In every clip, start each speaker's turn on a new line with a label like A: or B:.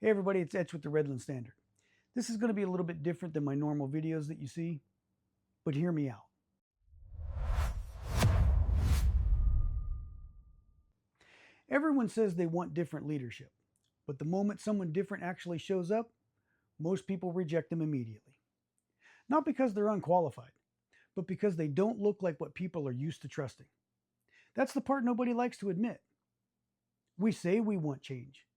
A: Hey everybody, it's Etch with the Redland Standard. This is going to be a little bit different than my normal videos that you see, but hear me out. Everyone says they want different leadership, but the moment someone different actually shows up, most people reject them immediately. Not because they're unqualified, but because they don't look like what people are used to trusting. That's the part nobody likes to admit. We say we want change.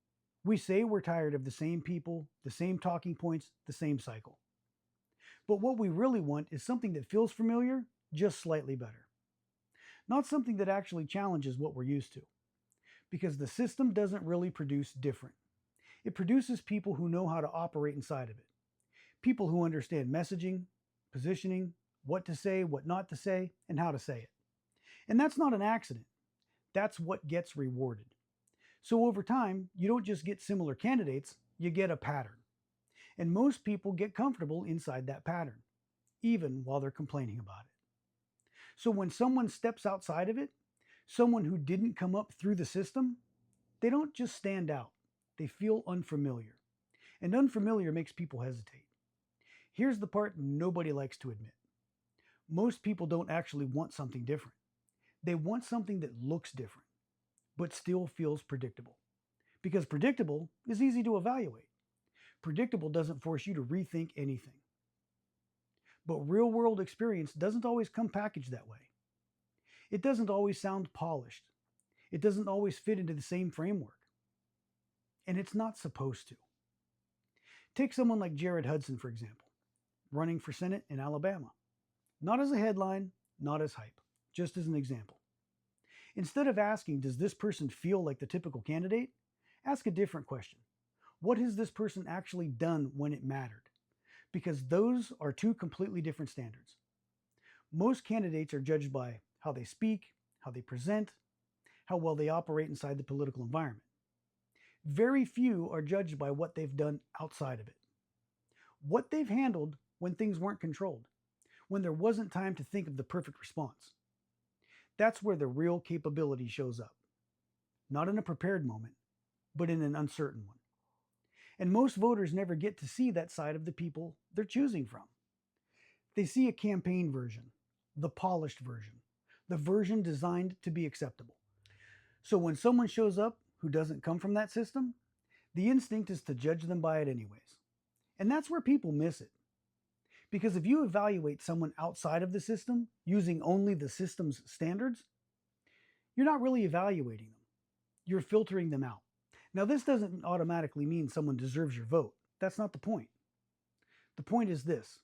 A: We say we're tired of the same people, the same talking points, the same cycle. But what we really want is something that feels familiar, just slightly better. Not something that actually challenges what we're used to. Because the system doesn't really produce different. It produces people who know how to operate inside of it. People who understand messaging, positioning, what to say, what not to say, and how to say it. And that's not an accident. That's what gets rewarded. So over time, you don't just get similar candidates, you get a pattern. And most people get comfortable inside that pattern, even while they're complaining about it. So when someone steps outside of it, someone who didn't come up through the system, they don't just stand out, they feel unfamiliar. And unfamiliar makes people hesitate. Here's the part nobody likes to admit. Most people don't actually want something different. They want something that looks different, but still feels predictable. Because predictable is easy to evaluate. Predictable doesn't force you to rethink anything. But real world experience doesn't always come packaged that way. It doesn't always sound polished. It doesn't always fit into the same framework. And it's not supposed to. Take someone like Jared Hudson, for example, running for Senate in Alabama. Not as a headline, not as hype, just as an example. Instead of asking, does this person feel like the typical candidate? Ask a different question. What has this person actually done when it mattered? Because those are two completely different standards. Most candidates are judged by how they speak, how they present, how well they operate inside the political environment. Very few are judged by what they've done outside of it. What they've handled when things weren't controlled, when there wasn't time to think of the perfect response. That's where the real capability shows up. Not in a prepared moment, but in an uncertain one. And most voters never get to see that side of the people they're choosing from. They see a campaign version, the polished version, the version designed to be acceptable. So when someone shows up who doesn't come from that system, the instinct is to judge them by it anyways. And that's where people miss it. Because if you evaluate someone outside of the system using only the system's standards, you're not really evaluating them. You're filtering them out. Now, this doesn't automatically mean someone deserves your vote. That's not the point. The point is this.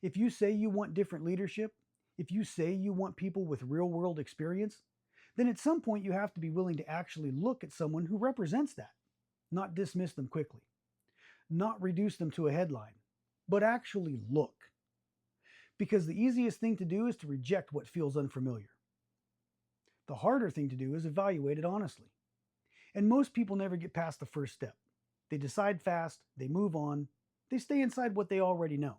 A: If you say you want different leadership, if you say you want people with real-world experience, then at some point you have to be willing to actually look at someone who represents that, not dismiss them quickly, not reduce them to a headline, but actually look. Because the easiest thing to do is to reject what feels unfamiliar. The harder thing to do is evaluate it honestly. And most people never get past the first step. They decide fast, they move on, they stay inside what they already know.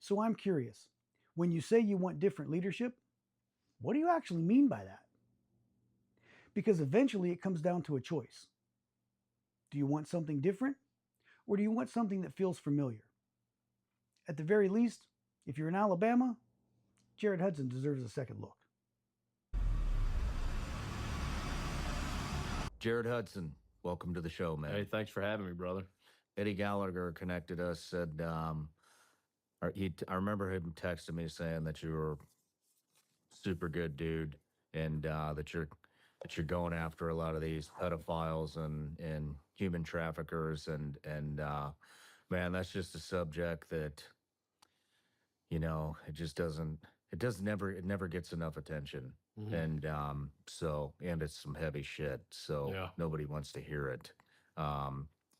A: So I'm curious, when you say you want different leadership, what do you actually mean by that? Because eventually it comes down to a choice. Do you want something different, or do you want something that feels familiar? At the very least, if you're in Alabama, Jared Hudson deserves a second look.
B: Jared Hudson, welcome to the show, man.
C: Hey, thanks for having me, brother.
B: Eddie Gallagher connected us, said, I remember him texting me saying that you were super good dude, and that you're going after a lot of these pedophiles and human traffickers, and man, that's just a subject that, you know, it never gets enough attention.
C: Mm-hmm.
B: And and it's some heavy shit, so
C: Yeah.
B: nobody wants to hear it,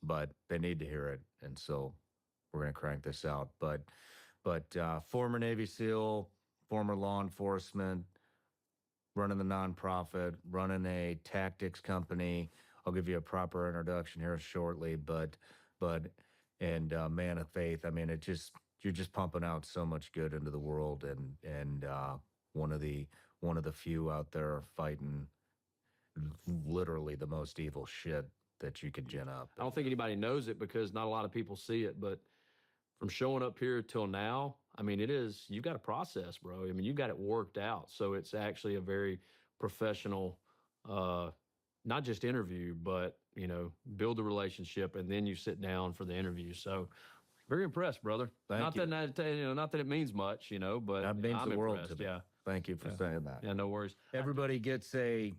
B: but they need to hear it, and so we're gonna crank this out. But former Navy SEAL, former law enforcement, running the nonprofit, running a tactics company. I'll give you a proper introduction here shortly, but man of faith. I mean, you're just pumping out so much good into the world, and one of the few out there fighting literally the most evil shit that you could gin up.
C: I don't think anybody knows it because not a lot of people see it, but from showing up here till now, I mean, you've got a process, bro. I mean, you've got it worked out. So it's actually a very professional, not just interview, but, build the relationship and then you sit down for the interview. So very impressed, brother.
B: Thank you.
C: Not that it means much, but
B: That means
C: I'm
B: the world
C: impressed.
B: to me.
C: Yeah.
B: Thank you for saying that.
C: Yeah, no worries.
B: Everybody gets an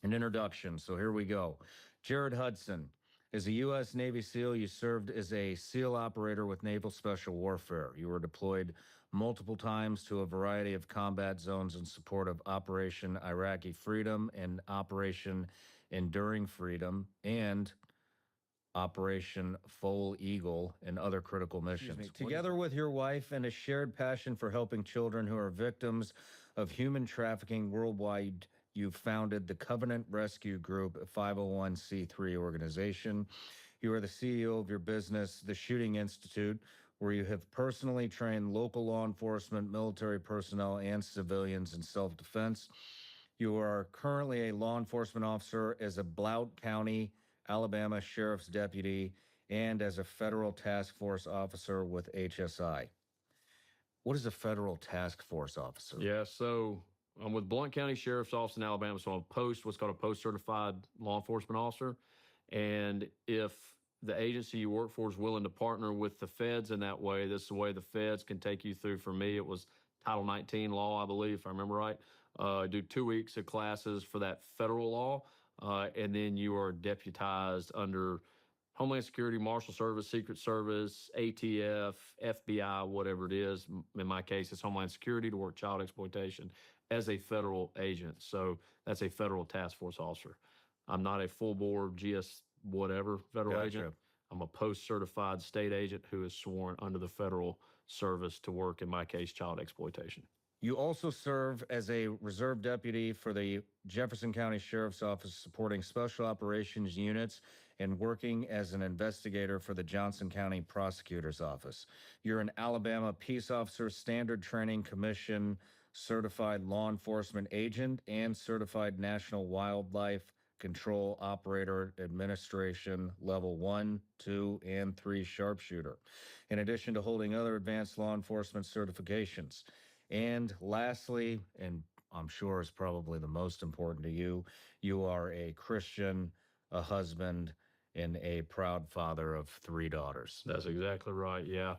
B: introduction. So here we go. Jared Hudson is a U.S. Navy SEAL. You served as a SEAL operator with Naval Special Warfare. You were deployed multiple times to a variety of combat zones in support of Operation Iraqi Freedom and Operation Enduring Freedom and Operation Foal Eagle and other critical missions. Together with your wife and a shared passion for helping children who are victims of human trafficking worldwide, you founded the Covenant Rescue Group, a 501c3 organization. You are the CEO of your business, the Shooting Institute, where you have personally trained local law enforcement, military personnel, and civilians in self-defense. You are currently a law enforcement officer as a Blount County, Alabama Sheriff's Deputy, and as a Federal Task Force Officer with HSI. What is a Federal Task Force Officer?
C: Yeah, so I'm with Blount County Sheriff's Office in Alabama, so I'm what's called a post-certified law enforcement officer. And if the agency you work for is willing to partner with the feds in that way, this is the way the feds can take you through. For me, it was Title 19 law, I believe, if I remember right. Do 2 weeks of classes for that federal law, and then you are deputized under Homeland Security, Marshal Service, Secret Service, ATF, FBI, whatever it is. In my case, it's Homeland Security to work child exploitation as a federal agent. So that's a Federal Task Force officer. I'm not a full board GS whatever federal agent. I'm a post-certified state agent who is sworn under the federal service to work, in my case, child exploitation.
B: You also serve as a reserve deputy for the Jefferson County Sheriff's Office, supporting special operations units and working as an investigator for the Johnson County Prosecutor's Office. You're an Alabama Peace Officer Standard Training Commission certified law enforcement agent and certified National Wildlife Control Operator Administration Level 1, 2, and 3 sharpshooter, in addition to holding other advanced law enforcement certifications. And lastly, and I'm sure is probably the most important to you, you are a Christian, a husband, and a proud father of 3 daughters.
C: That's exactly right, yeah.